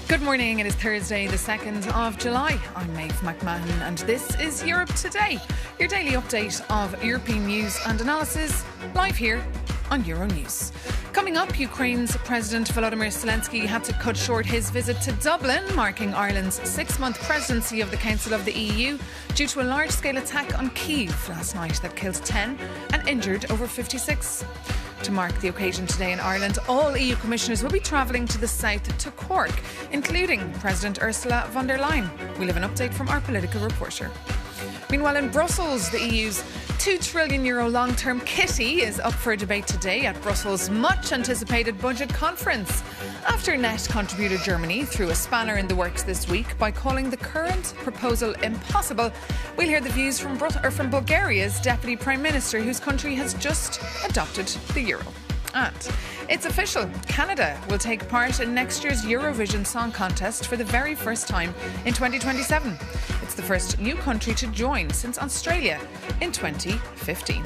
Good morning, it is Thursday the 2nd of July. I'm Maeve McMahon and this is Europe Today, your daily update of European news and analysis, live here on Euronews. Coming up, Ukraine's President Volodymyr Zelensky had to cut short his visit to Dublin, marking Ireland's 6-month presidency of the Council of the EU, due to a large-scale attack on Kyiv last night that killed 10 and injured over 56. To mark the occasion today in Ireland, all EU commissioners will be travelling to the south to Cork, including President Ursula von der Leyen. We'll have an update from our political reporter. Meanwhile, in Brussels, the EU's €2 trillion long-term kitty is up for debate today at Brussels' much-anticipated budget conference. After net contributor Germany threw a spanner in the works this week by calling the current proposal impossible, we'll hear the views from Bulgaria's Deputy Prime Minister, whose country has just adopted the euro. And it's official, Canada will take part in next year's Eurovision Song Contest for the very first time in 2027. It's the first new country to join since Australia in 2015.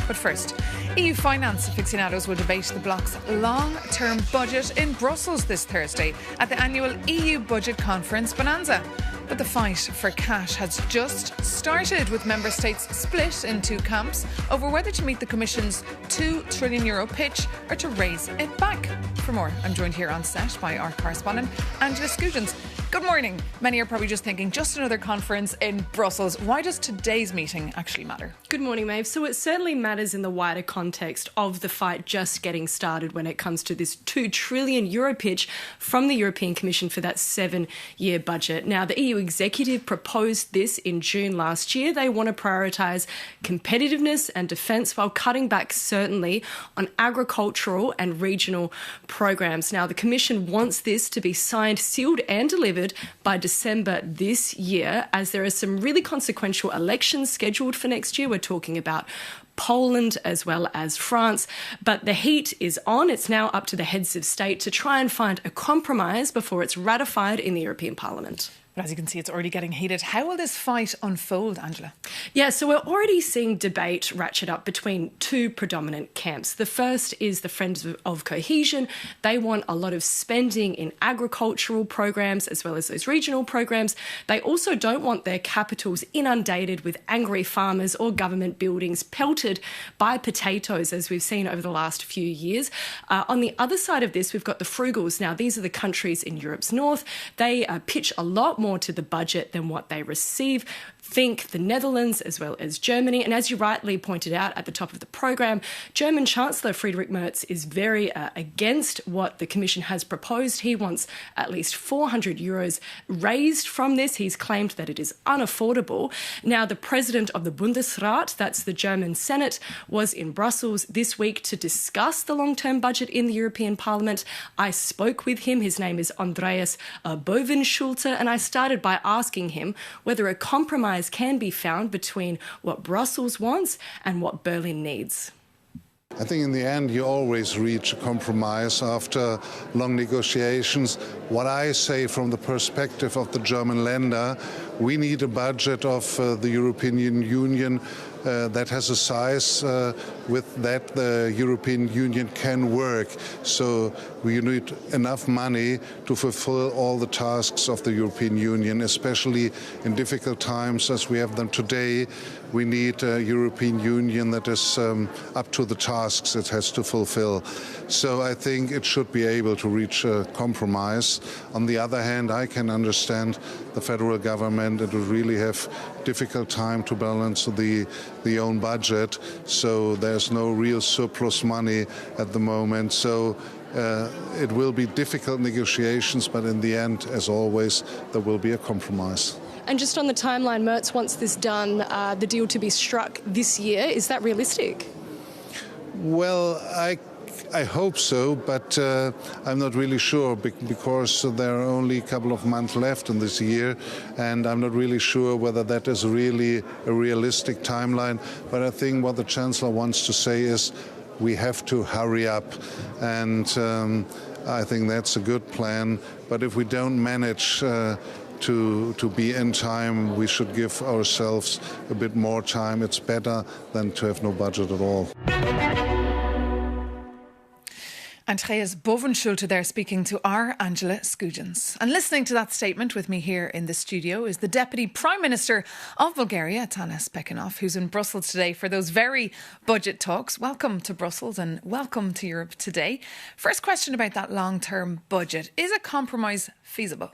But first, EU finance aficionados will debate the bloc's long-term budget in Brussels this Thursday at the annual EU Budget Conference Bonanza. But the fight for cash has just started, with member states split in two camps over whether to meet the Commission's €2 trillion pitch or to raise it back. For more, I'm joined here on set by our correspondent, Angela Scugins. Good morning. Many are probably just thinking, just another conference in Brussels. Why does today's meeting actually matter? Good morning, Maeve. So it certainly matters in the wider context of the fight just getting started when it comes to this €2 trillion pitch from the European Commission for that 7-year budget. Now, the EU executive proposed this in June last year. They want to prioritise competitiveness and defence while cutting back certainly on agricultural and regional programs. Now, the Commission wants this to be signed, sealed and delivered by December this year, as there are some really consequential elections scheduled for next year. We're talking about Poland as well as France. But the heat is on. It's now up to the heads of state to try and find a compromise before it's ratified in the European Parliament. But as you can see, it's already getting heated. How will this fight unfold, Angela? Yeah, so we're already seeing debate ratchet up between two predominant camps. The first is the Friends of Cohesion. They want a lot of spending in agricultural programs as well as those regional programs. They also don't want their capitals inundated with angry farmers or government buildings pelted by potatoes, as we've seen over the last few years. On the other side of this, we've got the Frugals. Now, these are the countries in Europe's north. They pitch a lot more to the budget than what they receive. Think the Netherlands as well as Germany. And as you rightly pointed out at the top of the programme, German Chancellor Friedrich Merz is very against what the Commission has proposed. He wants at least €400 raised from this. He's claimed that it is unaffordable. Now, the President of the Bundesrat, that's the German Senate, was in Brussels this week to discuss the long-term budget in the European Parliament. I spoke with him. His name is Andreas Bovenschulte, and I started by asking him whether a compromise can be found between what Brussels wants and what Berlin needs. I think in the end you always reach a compromise after long negotiations. What I say from the perspective of the German Länder, we need a budget of the European Union that has a size with that the European Union can work. So we need enough money to fulfill all the tasks of the European Union, especially in difficult times as we have them today. We need a European Union that is up to the tasks it has to fulfill. So I think it should be able to reach a compromise. On the other hand, I can understand the federal government. It will really have difficult time to balance the own budget. So there's no real surplus money at the moment. So it will be difficult negotiations, but in the end, as always, there will be a compromise. And just on the timeline, Merz wants this done, the deal to be struck this year. Is that realistic? Well, I hope so, but I'm not really sure because there are only a couple of months left in this year, and I'm not really sure whether that is really a realistic timeline. But I think what the Chancellor wants to say is we have to hurry up, and I think that's a good plan. But if we don't manage to be in time, we should give ourselves a bit more time. It's better than to have no budget at all. Andreas Bovenschulte there speaking to our Angela Skujins. And listening to that statement with me here in the studio is the Deputy Prime Minister of Bulgaria, Tanas Pekanov, who's in Brussels today for those very budget talks. Welcome to Brussels and welcome to Europe today. First question about that long-term budget. Is a compromise feasible?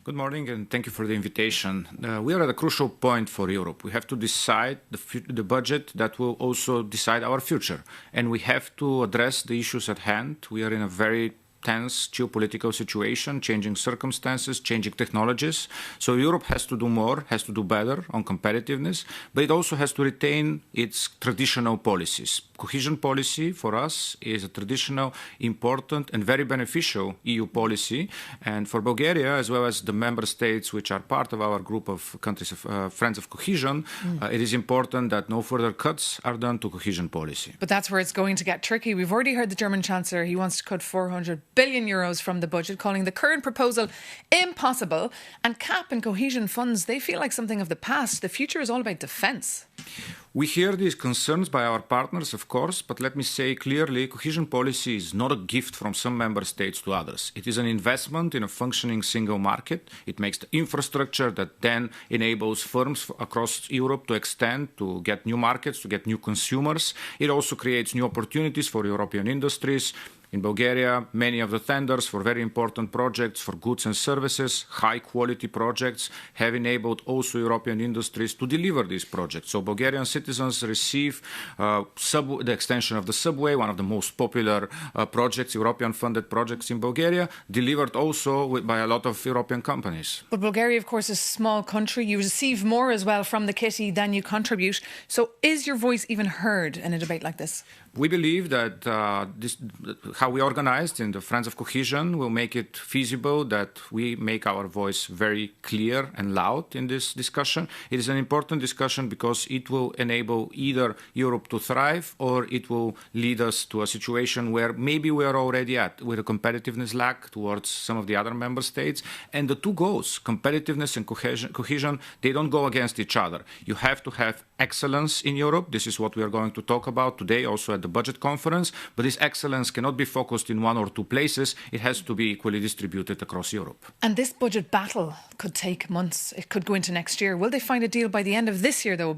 Good morning and thank you for the invitation. We are at a crucial point for Europe. We have to decide the budget that will also decide our future. And we have to address the issues at hand. We are in a very tense geopolitical situation, changing circumstances, changing technologies. So Europe has to do more, has to do better on competitiveness, but it also has to retain its traditional policies. Cohesion policy for us is a traditional, important and very beneficial EU policy. And for Bulgaria, as well as the member states which are part of our group of countries of Friends of Cohesion, it is important that no further cuts are done to cohesion policy. But that's where it's going to get tricky. We've already heard the German Chancellor, he wants to cut 400 billion euros from the budget, calling the current proposal impossible. And CAP and cohesion funds, they feel like something of the past. The future is all about defence. We hear these concerns by our partners, of course, but let me say clearly, cohesion policy is not a gift from some member states to others. It is an investment in a functioning single market. It makes the infrastructure that then enables firms across Europe to extend, to get new markets, to get new consumers. It also creates new opportunities for European industries. In Bulgaria, many of the tenders for very important projects for goods and services, high-quality projects, have enabled also European industries to deliver these projects. So Bulgarian citizens receive the extension of the subway, one of the most popular projects, European-funded projects in Bulgaria, delivered also by a lot of European companies. But Bulgaria, of course, is a small country. You receive more as well from the kitty than you contribute. So is your voice even heard in a debate like this? We believe that how we organized in the Friends of Cohesion will make it feasible that we make our voice very clear and loud in this discussion. It is an important discussion because it will enable either Europe to thrive or it will lead us to a situation where maybe we are already at, with a competitiveness lag towards some of the other member states. And the two goals, competitiveness and cohesion, they don't go against each other. You have to have excellence in Europe. This is what we are going to talk about today, also at the budget conference. But this excellence cannot be focused in one or two places. It has to be equally distributed across Europe. And this budget battle could take months. It could go into next year. Will they find a deal by the end of this year, though,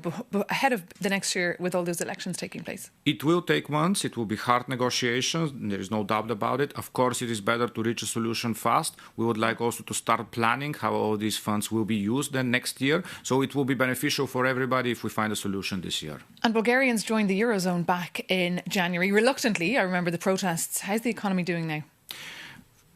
ahead of the next year with all those elections taking place? It will take months. It will be hard negotiations. There is no doubt about it. Of course, it is better to reach a solution fast. We would like also to start planning how all these funds will be used then next year. So it will be beneficial for everybody if we find a solution this year. And Bulgarians joined the Eurozone back in January. Reluctantly, I remember the protests. How's the economy doing now?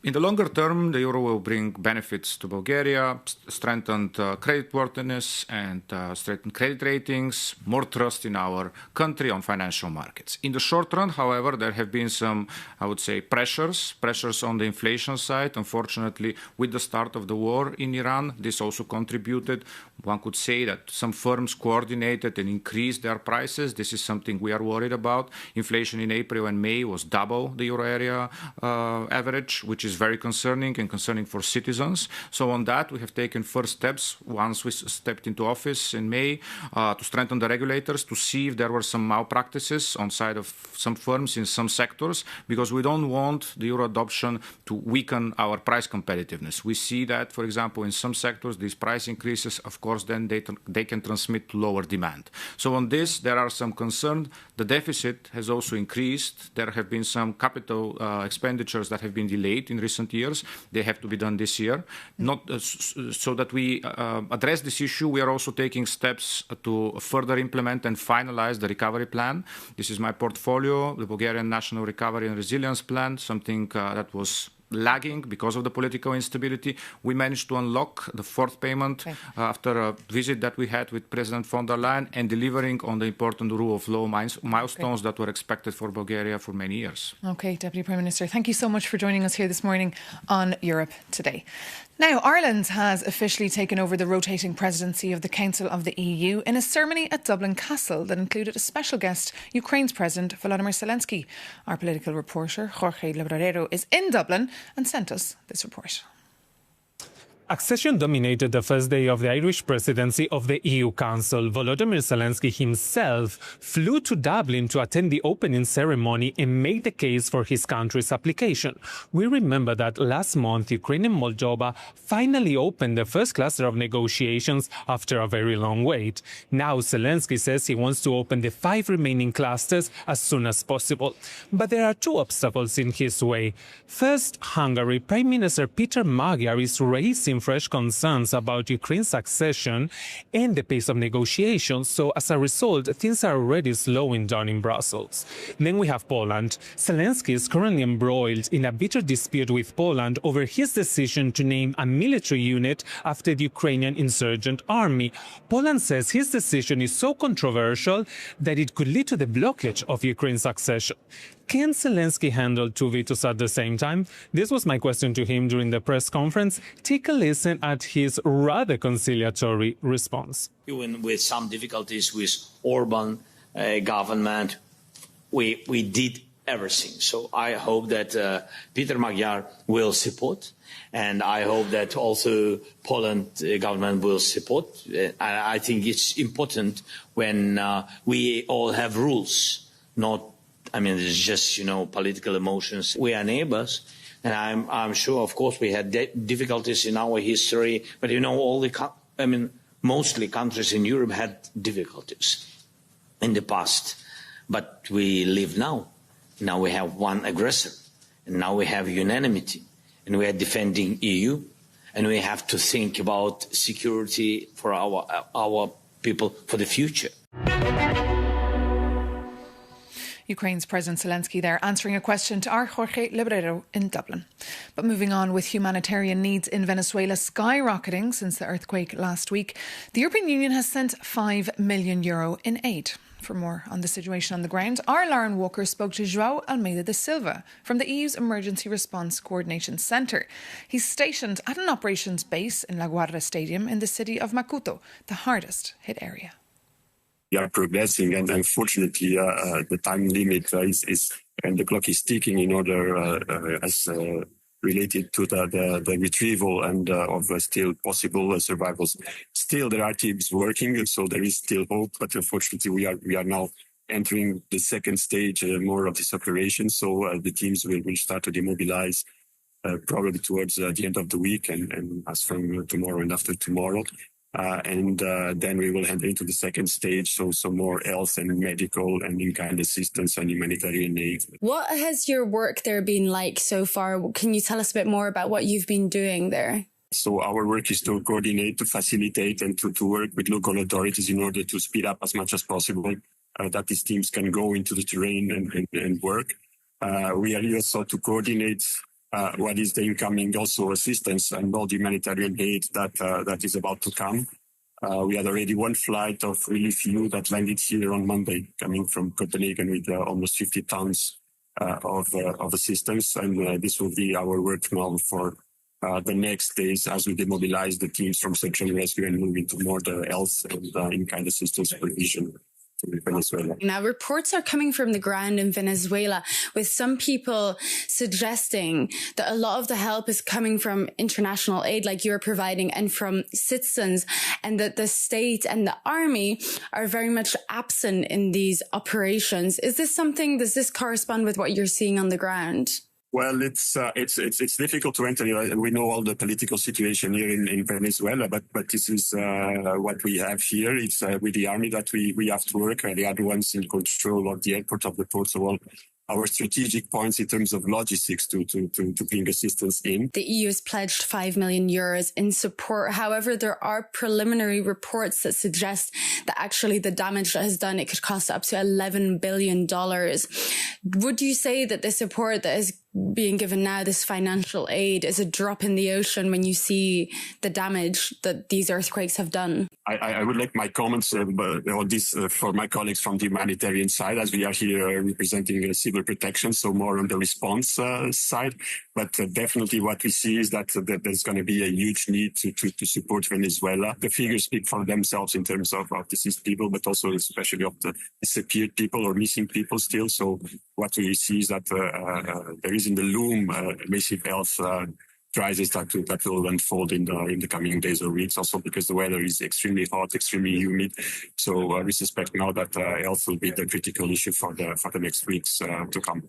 In the longer term, the euro will bring benefits to Bulgaria, strengthened creditworthiness and strengthened credit ratings, more trust in our country on financial markets. In the short run, however, there have been some, I would say, pressures on the inflation side. Unfortunately, with the start of the war in Iran, this also contributed. One could say that some firms coordinated and increased their prices. This is something we are worried about. Inflation in April and May was double the euro area average, which is very concerning and concerning for citizens. So on that, we have taken first steps once we stepped into office in May to strengthen the regulators, to see if there were some malpractices on side of some firms in some sectors, because we don't want the euro adoption to weaken our price competitiveness. We see that, for example, in some sectors, these price increases, of course, then they can transmit to lower demand. So on this, there are some concerns. The deficit has also increased. There have been some capital expenditures that have been delayed in recent years. They have to be done this year. Not so that we address this issue, we are also taking steps to further implement and finalize the recovery plan. This is my portfolio, the Bulgarian National Recovery and Resilience Plan, something that was lagging because of the political instability. We managed to unlock the fourth payment after a visit that we had with President von der Leyen and delivering on the important rule of law milestones that were expected for Bulgaria for many years. Okay, Deputy Prime Minister, thank you so much for joining us here this morning on Europe Today. Now, Ireland has officially taken over the rotating presidency of the Council of the EU in a ceremony at Dublin Castle that included a special guest, Ukraine's President Volodymyr Zelensky. Our political reporter, Jorge Lebrarero, is in Dublin and sent us this report. Accession dominated the first day of the Irish presidency of the EU Council. Volodymyr Zelensky himself flew to Dublin to attend the opening ceremony and make the case for his country's application. We remember that last month, Ukraine and Moldova finally opened the first cluster of negotiations after a very long wait. Now Zelensky says he wants to open the 5 remaining clusters as soon as possible. But there are 2 obstacles in his way. First, Hungary. Prime Minister Peter Magyar is raising fresh concerns about Ukraine's accession and the pace of negotiations, so as a result, things are already slowing down in Brussels. Then we have Poland. Zelensky is currently embroiled in a bitter dispute with Poland over his decision to name a military unit after the Ukrainian insurgent army. Poland says his decision is so controversial that it could lead to the blockage of Ukraine's accession. Can Zelensky handle 2 vetoes at the same time? This was my question to him during the press conference. Take a listen at his rather conciliatory response. Even with some difficulties with Orban government, we did everything. So I hope that Peter Magyar will support, and I hope that also Poland government will support. I think it's important when we all have rules, it's just, political emotions. We are neighbors, and I'm sure, of course, we had difficulties in our history, but mostly countries in Europe had difficulties in the past. But we live now. Now we have one aggressor, and now we have unanimity, and we are defending EU, and we have to think about security for our people for the future. Ukraine's President Zelensky there answering a question to our Jorge Librero in Dublin. But moving on, with humanitarian needs in Venezuela skyrocketing since the earthquake last week, the European Union has sent €5 million in aid. For more on the situation on the ground, our Lauren Walker spoke to João Almeida da Silva from the EU's Emergency Response Coordination Centre. He's stationed at an operations base in La Guardia Stadium in the city of Maputo, the hardest hit area. We are progressing, and unfortunately, the time limit is and the clock is ticking in order as related to the retrieval and of still possible survivals. Still, there are teams working, so there is still hope. But unfortunately, we are now entering the second stage more of this operation. So the teams will start to demobilize probably towards the end of the week, and as from tomorrow and after tomorrow. And then we will enter into the second stage, so some more health and medical and in-kind assistance and humanitarian aid. What has your work there been like so far? Can you tell us a bit more about what you've been doing there? So our work is to coordinate, to facilitate, and to work with local authorities in order to speed up as much as possible that these teams can go into the terrain and work. We are here also to coordinate what is the incoming also assistance and all the humanitarian aid that is about to come. We had already one flight of relief fuel that landed here on Monday, coming from Copenhagen with almost 50 tons of assistance. And this will be our work now for the next days as we demobilize the teams from search and rescue and move into more the health and in-kind assistance provision. Venezuela. Now, reports are coming from the ground in Venezuela, with some people suggesting that a lot of the help is coming from international aid like you're providing and from citizens, and that the state and the army are very much absent in these operations. Does this correspond with what you're seeing on the ground? Well, it's difficult to enter. We know all the political situation here in Venezuela, but this is what we have here. It's with the army that we have to work. The other ones in control of the airport, of the port, so all our strategic points in terms of logistics to bring assistance in. The EU has pledged €5 million in support. However, there are preliminary reports that suggest that actually the damage that has done, it could cost up to $11 billion. Would you say that the support that is being given now, this financial aid, is a drop in the ocean when you see the damage that these earthquakes have done? I would like my comments on this for my colleagues from the humanitarian side, as we are here representing civil protection, so more on the response side. But definitely what we see is that there's going to be a huge need to support Venezuela. The figures speak for themselves in terms of deceased people, but also especially of the disappeared people or missing people still. So what we see is that there is in the loom massive health crisis that will unfold in the coming days or weeks. Also because the weather is extremely hot, extremely humid. So we suspect now that health will be the critical issue for the next weeks to come.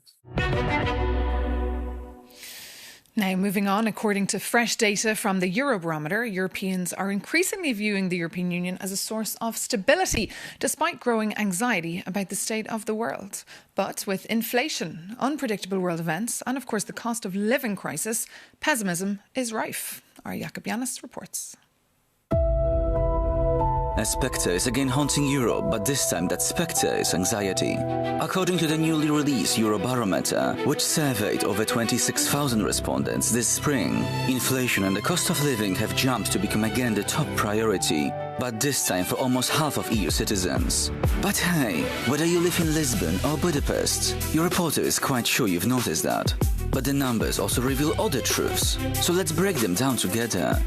Now, moving on, according to fresh data from the Eurobarometer, Europeans are increasingly viewing the European Union as a source of stability, despite growing anxiety about the state of the world. But with inflation, unpredictable world events, and of course the cost of living crisis, pessimism is rife. Our Jakob Yanis reports. A spectre is again haunting Europe, but this time that spectre is anxiety. According to the newly released Eurobarometer, which surveyed over 26,000 respondents this spring, inflation and the cost of living have jumped to become again the top priority, but this time for almost half of EU citizens. But hey, whether you live in Lisbon or Budapest, your reporter is quite sure you've noticed that. But the numbers also reveal other truths, so let's break them down together.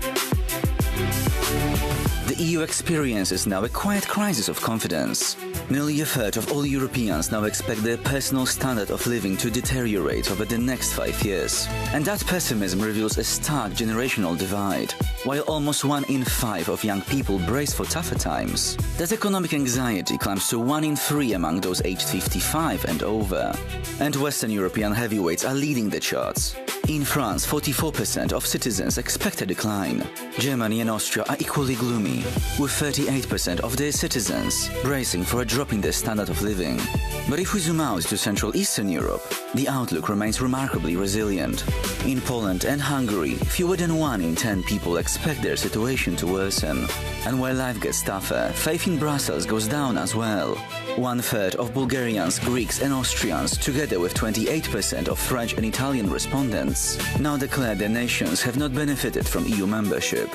The EU experiences now a quiet crisis of confidence. Nearly a third of all Europeans now expect their personal standard of living to deteriorate over the next 5 years. And that pessimism reveals a stark generational divide. While almost 1 in 5 of young people brace for tougher times, that economic anxiety climbs to 1 in 3 among those aged 55 and over. And Western European heavyweights are leading the charts. In France, 44% of citizens expect a decline. Germany and Austria are equally gloomy, with 38% of their citizens bracing for a drop in their standard of living. But if we zoom out to Central Eastern Europe, the outlook remains remarkably resilient. In Poland and Hungary, fewer than 1 in 10 people expect their situation to worsen. And while life gets tougher, faith in Brussels goes down as well. 1/3 of Bulgarians, Greeks and Austrians, together with 28% of French and Italian respondents, now declare their nations have not benefited from EU membership.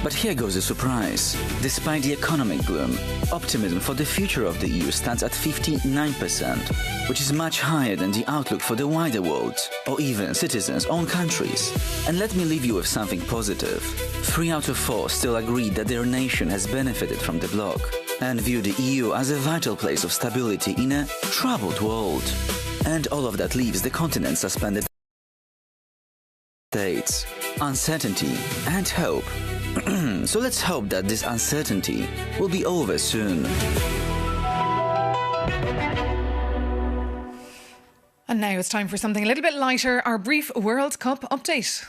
But here goes the surprise. Despite the economic gloom, optimism for the future of the EU stands at 59%, which is much higher than the outlook for the wider world, or even citizens' own countries. And let me leave you with something positive. 3 out of 4 still agree that their nation has benefited from the bloc, and view the EU as a vital place of stability in a troubled world. And all of that leaves the continent suspended states, uncertainty and hope. So let's hope that this uncertainty will be over soon. And now it's time for something a little bit lighter, our brief World Cup update.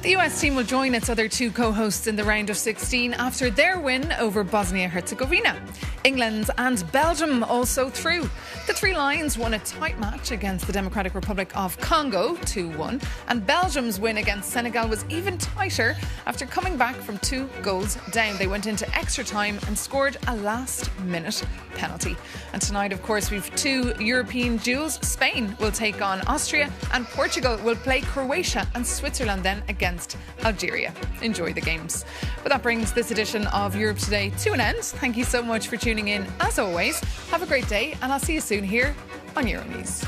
The US team will join its other 2 co-hosts in the round of 16 after their win over Bosnia-Herzegovina. England and Belgium also through. The 3 Lions won a tight match against the Democratic Republic of Congo, 2-1, and Belgium's win against Senegal was even tighter after coming back from 2 goals down. They went into extra time and scored a last-minute penalty. And tonight, of course, we've 2 European duels. Spain will take on Austria and Portugal will play Croatia and Switzerland then against Algeria. Enjoy the games. But that brings this edition of Europe Today to an end. Thank you so much for tuning in. As always, have a great day and I'll see you soon here on Euronews.